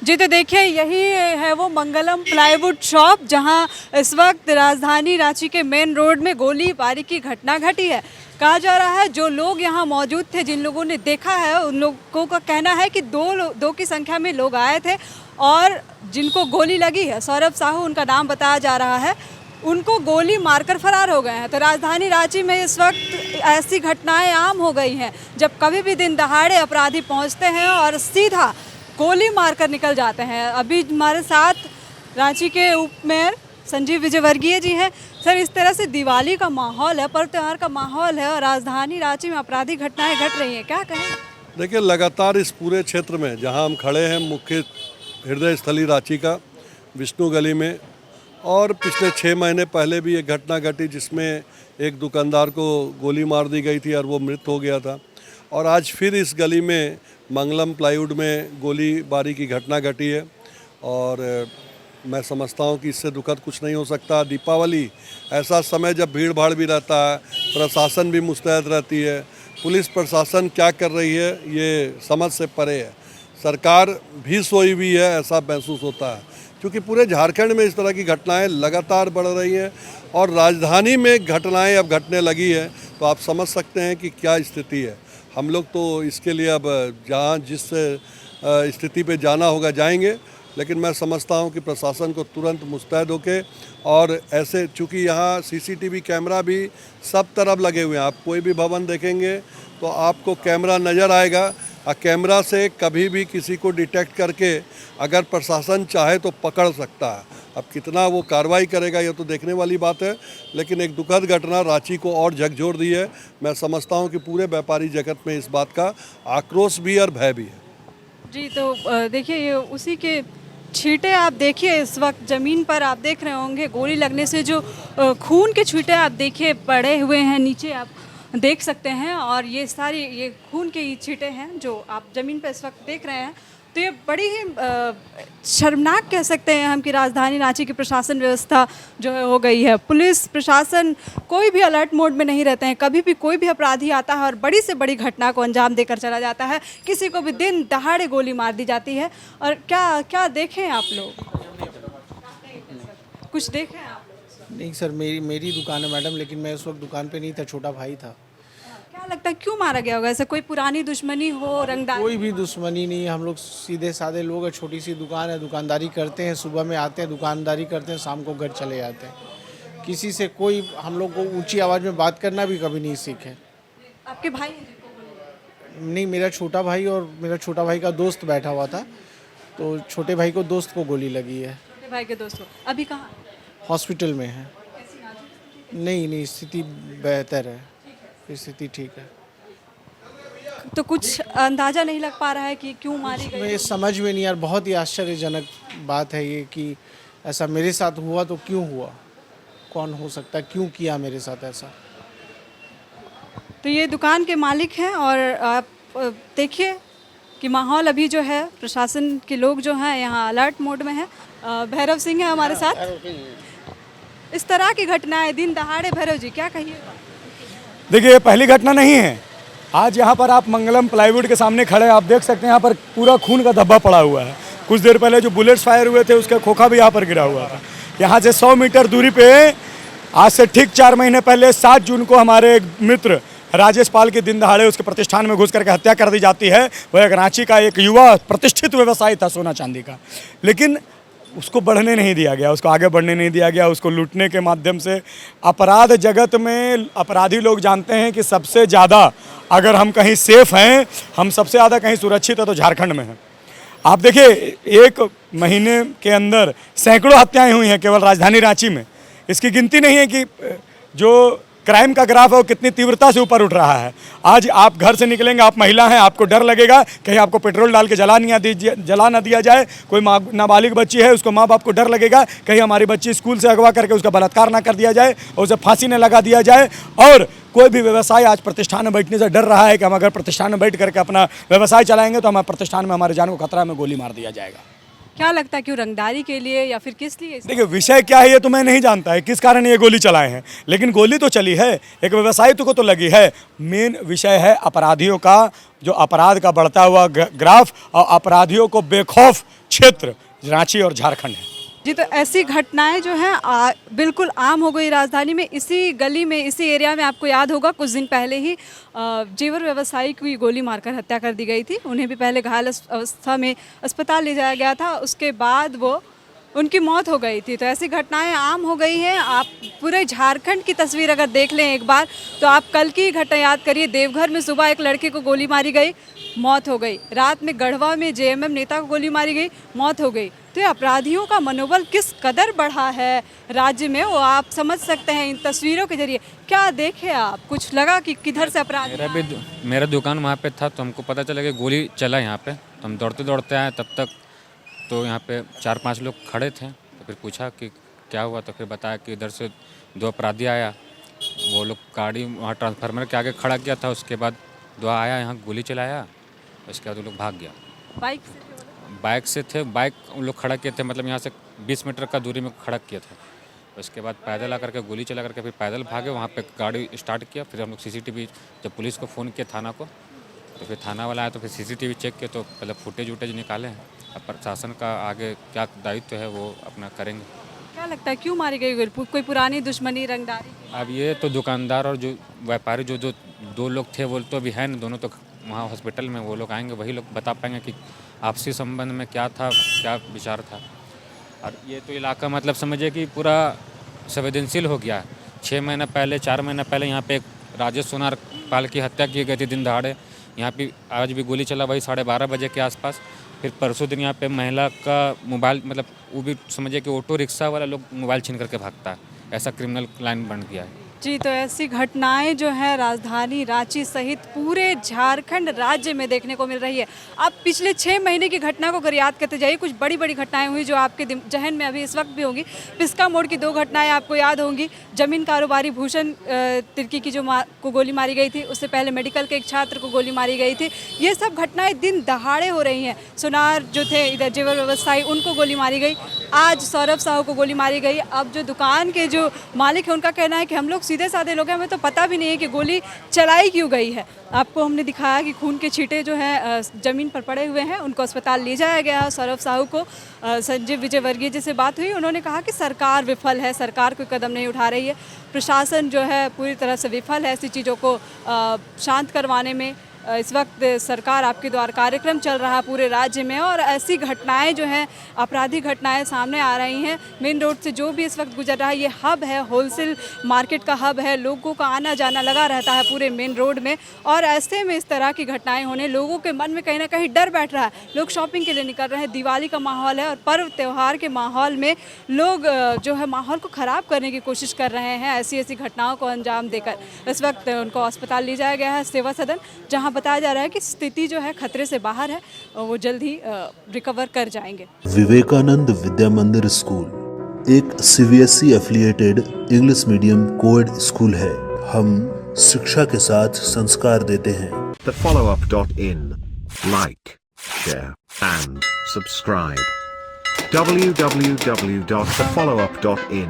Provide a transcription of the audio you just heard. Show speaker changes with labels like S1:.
S1: जी तो देखिए यही है वो मंगलम प्लाईवुड शॉप जहां इस वक्त राजधानी रांची के मेन रोड में गोलीबारी की घटना घटी है। कहा जा रहा है जो लोग यहां मौजूद थे, जिन लोगों ने देखा है, उन लोगों का कहना है कि दो की संख्या में लोग आए थे और जिनको गोली लगी है, सौरभ साहू उनका नाम बताया जा रहा है, उनको गोली मारकर फरार हो गए हैं। तो राजधानी रांची में इस वक्त ऐसी घटनाएं आम हो गई हैं जब कभी भी दिन दहाड़े अपराधी पहुंचते हैं और सीधा गोली मारकर निकल जाते हैं। अभी हमारे साथ रांची के उप मेयर संजीव विजयवर्गीय जी हैं। सर, इस तरह से दिवाली का माहौल है, पर्व त्यौहार का माहौल है और राजधानी रांची में आपराधिक घटनाएं घट रही हैं, क्या कहें?
S2: देखिए, लगातार इस पूरे क्षेत्र में जहां हम खड़े हैं, मुख्य हृदय स्थली रांची का विष्णु गली में, और पिछले 6 महीने पहले भी एक घटना घटी जिसमें एक दुकानदार को गोली मार दी गई थी और वो मृत हो गया था। और आज फिर इस गली में मंगलम प्लाईवुड में गोलीबारी की घटना घटी है और मैं समझता हूँ कि इससे दुखद कुछ नहीं हो सकता। दीपावली ऐसा समय जब भीड़ भाड़ भी रहता है, प्रशासन भी मुस्तैद रहती है, पुलिस प्रशासन क्या कर रही है ये समझ से परे है। सरकार भी सोई हुई है ऐसा महसूस होता है, क्योंकि पूरे झारखंड में इस तरह की घटनाएं लगातार बढ़ रही हैं और राजधानी में घटनाएं अब घटने लगी है। तो आप समझ सकते हैं कि क्या स्थिति है। हम लोग तो इसके लिए अब जहाँ जिस स्थिति पे जाना होगा जाएंगे, लेकिन मैं समझता हूँ कि प्रशासन को तुरंत मुस्तैद होके, और ऐसे चूँकि यहाँ सीसीटीवी कैमरा भी सब तरफ लगे हुए हैं, आप कोई भी भवन देखेंगे तो आपको कैमरा नज़र आएगा और कैमरा से कभी भी किसी को डिटेक्ट करके अगर प्रशासन चाहे तो पकड़ सकता है। अब कितना वो कार्रवाई करेगा ये तो देखने वाली बात है, लेकिन एक दुखद घटना रांची को और झकझोर दी है। मैं समझता हूँ कि पूरे व्यापारी जगत में इस बात का आक्रोश भी और भय भी है।
S1: जी तो देखिए ये उसी के छींटे आप देखिए, इस वक्त ज़मीन पर आप देख रहे होंगे गोली लगने से जो खून के छींटे आप देखिए पड़े हुए हैं, नीचे आप देख सकते हैं, और ये सारी ये खून के ही छींटे हैं जो आप ज़मीन पर इस वक्त देख रहे हैं। तो ये बड़ी ही शर्मनाक कह सकते हैं हम कि राजधानी रांची की प्रशासन व्यवस्था जो है हो गई है। पुलिस प्रशासन कोई भी अलर्ट मोड में नहीं रहते हैं। कभी भी कोई भी अपराधी आता है और बड़ी से बड़ी घटना को अंजाम देकर चला जाता है। किसी को भी दिन दहाड़े गोली मार दी जाती है। और क्या क्या देखें आप लोग, कुछ देखें आप?
S3: नहीं सर, मेरी दुकान है मैडम, लेकिन मैं उस वक्त दुकान पे नहीं था, छोटा भाई था।
S1: क्या लगता है क्यों मारा गया होगा? ऐसा कोई पुरानी दुश्मनी हो, रंगदारी?
S3: कोई भी दुश्मनी नहीं, हम लोग सीधे साधे लोग हैं, छोटी सी दुकान है, दुकानदारी करते हैं, सुबह में आते हैं दुकानदारी करते हैं, शाम को घर चले जाते हैं। किसी से कोई हम लोग को ऊंची आवाज़ में बात करना भी कभी नहीं सीखे।
S1: आपके भाई?
S3: नहीं, मेरा छोटा भाई और मेरा छोटा भाई का दोस्त बैठा हुआ था, तो छोटे भाई को दोस्त को गोली लगी है।
S1: छोटे भाई के दोस्तों अभी कहाँ?
S3: हॉस्पिटल में है। नहीं, स्थिति बेहतर है, स्थिति ठीक है।
S1: तो कुछ अंदाजा नहीं लग पा रहा है कि क्यों मारी गई?
S3: ये समझ में नहीं यार, बहुत ही आश्चर्यजनक बात है ये कि ऐसा मेरे साथ हुआ तो क्यों हुआ, कौन हो सकता है, क्यों किया मेरे साथ ऐसा।
S1: तो ये दुकान के मालिक हैं और आप देखिए कि माहौल अभी जो है, प्रशासन के लोग जो हैं यहाँ अलर्ट मोड में है। भैरव सिंह है हमारे साथ। इस तरह की घटनाएं दिन दहाड़े, भैरव जी क्या कहिएगा?
S4: देखिए, ये पहली घटना नहीं है। आज यहाँ पर आप मंगलम प्लाईवुड के सामने खड़े, आप देख सकते हैं यहाँ पर पूरा खून का धब्बा पड़ा हुआ है। कुछ देर पहले जो बुलेट्स फायर हुए थे उसका खोखा भी यहाँ पर गिरा हुआ था। यहाँ से 100 मीटर दूरी पे आज से ठीक 4 महीने पहले 7 जून को हमारे एक मित्र राजेश पाल के दिन दहाड़े उसके प्रतिष्ठान में घुस करके हत्या कर दी जाती है। वह एक रांची का एक युवा प्रतिष्ठित व्यवसायी था सोना चांदी का, लेकिन उसको बढ़ने नहीं दिया गया, उसको आगे बढ़ने नहीं दिया गया। उसको लूटने के माध्यम से अपराध जगत में अपराधी लोग जानते हैं कि सबसे ज़्यादा अगर हम कहीं सेफ हैं, हम सबसे ज़्यादा कहीं सुरक्षित है तो झारखंड में है। आप देखिए, 1 महीने के अंदर सैकड़ों हत्याएं हुई हैं केवल राजधानी रांची में। इसकी गिनती नहीं है कि जो क्राइम का ग्राफ है वो कितनी तीव्रता से ऊपर उठ रहा है। आज आप घर से निकलेंगे, आप महिला हैं, आपको डर लगेगा कहीं आपको पेट्रोल डाल के जला ना दिया जाए। कोई नाबालिग बच्ची है, उसको माँ बाप को डर लगेगा कहीं हमारी बच्ची स्कूल से अगवा करके उसका बलात्कार ना कर दिया जाए और उसे फांसी न लगा दिया जाए। और कोई भी व्यवसाय आज प्रतिष्ठान में बैठने से डर रहा है कि हम अगर प्रतिष्ठान में बैठ करके अपना व्यवसाय चलाएंगे तो हमारे प्रतिष्ठान में हमारे जान को खतरा में गोली मार दिया जाएगा।
S1: क्या लगता है क्यों, रंगदारी के लिए या फिर किस लिए?
S4: देखिए विषय क्या है ये तो मैं नहीं जानता है, किस कारण ये गोली चलाए हैं, लेकिन गोली तो चली है, एक व्यवसायी को तो लगी है। मेन विषय है अपराधियों का, जो अपराध का बढ़ता हुआ ग्राफ और अपराधियों को बेखौफ क्षेत्र रांची और झारखंड है।
S1: जी, तो ऐसी घटनाएं जो हैं बिल्कुल आम हो गई राजधानी में। इसी गली में, इसी एरिया में आपको याद होगा कुछ दिन पहले ही जेवर व्यवसायी की गोली मारकर हत्या कर दी गई थी। उन्हें भी पहले घायल अवस्था में अस्पताल ले जाया गया था, उसके बाद उनकी मौत हो गई थी। तो ऐसी घटनाएं आम हो गई हैं। आप पूरे झारखंड की तस्वीर अगर देख लें एक बार, तो आप कल की घटना याद करिए। देवघर में सुबह एक लड़के को गोली मारी गई, मौत हो गई। रात में गढ़वा में जेएमएम नेता को गोली मारी गई, मौत हो गई। तो ये अपराधियों का मनोबल किस कदर बढ़ा है राज्य में, वो आप समझ सकते हैं इन तस्वीरों के जरिए। क्या देखे आप, कुछ लगा कि किधर से अपराध?
S5: मेरा दुकान वहाँ पे था, तो हमको पता चला कि गोली चला यहाँ पे। तो हम दौड़ते दौड़ते आए, तब तक तो यहाँ पे 4-5 लोग खड़े थे। तो फिर पूछा कि क्या हुआ, तो फिर बताया कि इधर से 2 अपराधी आया, वो लोग गाड़ी वहाँ ट्रांसफार्मर के आगे खड़ा किया था। उसके बाद 2 आया, यहाँ गोली चलाया, उसके बाद वो लोग भाग गया। बाइक से थे, बाइक उन लोग खड़ा किए थे, मतलब यहाँ से 20 मीटर का दूरी में खड़ा किया था। उसके बाद पैदल आकर के गोली चला करके फिर पैदल भागे। वहाँ पे गाड़ी स्टार्ट किया, फिर हम लोग सीसीटीवी, जब पुलिस को फ़ोन किया थाना को, तो फिर थाना वाला आया, तो फिर सीसीटीवी चेक किया, तो पहले फुटेज वुटेज निकाले हैं। अब प्रशासन का आगे क्या दायित्व है वो अपना करेंगे।
S1: क्या लगता है क्यों मारी गई? कोई पुरानी दुश्मनी, रंगदारी?
S5: अब ये तो दुकानदार और जो व्यापारी जो 2 लोग थे वो तो अभी है नहीं, दोनों तो वहाँ हॉस्पिटल में, वो लोग आएंगे, वही लोग बता पाएंगे कि आपसी संबंध में क्या था, क्या विचार था। और ये तो इलाका मतलब समझिए कि पूरा संवेदनशील हो गया है। 6 महीना पहले, 4 महीना पहले यहाँ पे एक राजेश सोनार पाल की हत्या की गई थी दिन दहाड़े। यहाँ पे आज भी गोली चला, वही 12:30 बजे के आसपास। फिर परसों दिन यहाँ पे महिला का मोबाइल, मतलब वो भी समझिए कि ऑटो रिक्शा वाला लोग मोबाइल छीन करके भागता है, ऐसा क्रिमिनल लाइन बन गया है।
S1: जी, तो ऐसी घटनाएं जो है राजधानी रांची सहित पूरे झारखंड राज्य में देखने को मिल रही है। आप पिछले 6 महीने की घटना को अगर याद करते जाइए, कुछ बड़ी बड़ी घटनाएं हुई जो आपके जहन में अभी इस वक्त भी होंगी। पिस्का मोड़ की 2 घटनाएं आपको याद होंगी। जमीन कारोबारी भूषण तिर्की की जो को गोली मारी गई थी, उससे पहले मेडिकल के एक छात्र को गोली मारी गई थी। ये सब घटनाएं दिन दहाड़े हो रही हैं। सोनार जो थे इधर जेवर व्यवसायी, उनको गोली मारी गई। आज सौरभ साहू को गोली मारी गई। अब जो दुकान के जो मालिक है, उनका कहना है कि हम लोग सीधे साधे लोग हैं, हमें तो पता भी नहीं है कि गोली चलाई क्यों गई है। आपको हमने दिखाया कि खून के छींटे जो हैं ज़मीन पर पड़े हुए हैं, उनको अस्पताल ले जाया गया है। सौरभ साहू को संजीव विजयवर्गीय जी से बात हुई, उन्होंने कहा कि सरकार विफल है, सरकार कोई कदम नहीं उठा रही है, प्रशासन जो है पूरी तरह से विफल है ऐसी चीज़ों को शांत करवाने में। इस वक्त सरकार आपके द्वार कार्यक्रम चल रहा है पूरे राज्य में, और ऐसी घटनाएं जो हैं, आपराधिक घटनाएं सामने आ रही हैं। मेन रोड से जो भी इस वक्त गुजर रहा है, ये हब है, होलसेल मार्केट का हब है, लोगों का आना जाना लगा रहता है पूरे मेन रोड में। और ऐसे में इस तरह की घटनाएं होने, लोगों के मन में कहीं ना कहीं डर बैठ रहा है। लोग शॉपिंग के लिए निकल रहे हैं, दिवाली का माहौल है और पर्व त्यौहार के माहौल में लोग जो है माहौल को ख़राब करने की कोशिश कर रहे हैं ऐसी ऐसी घटनाओं को अंजाम देकर। इस वक्त उनको अस्पताल ले जाया गया है, सेवा सदन, जहाँ बताया जा रहा है कि स्थिति जो है खतरे से बाहर है, वो जल्द ही रिकवर कर जाएंगे।
S6: विवेकानंद विद्या मंदिर स्कूल एक CBSE affiliated English medium coed school है। हम शिक्षा के साथ संस्कार देते हैं।
S7: thefollowup.in. Like, share and subscribe. www.thefollowup.in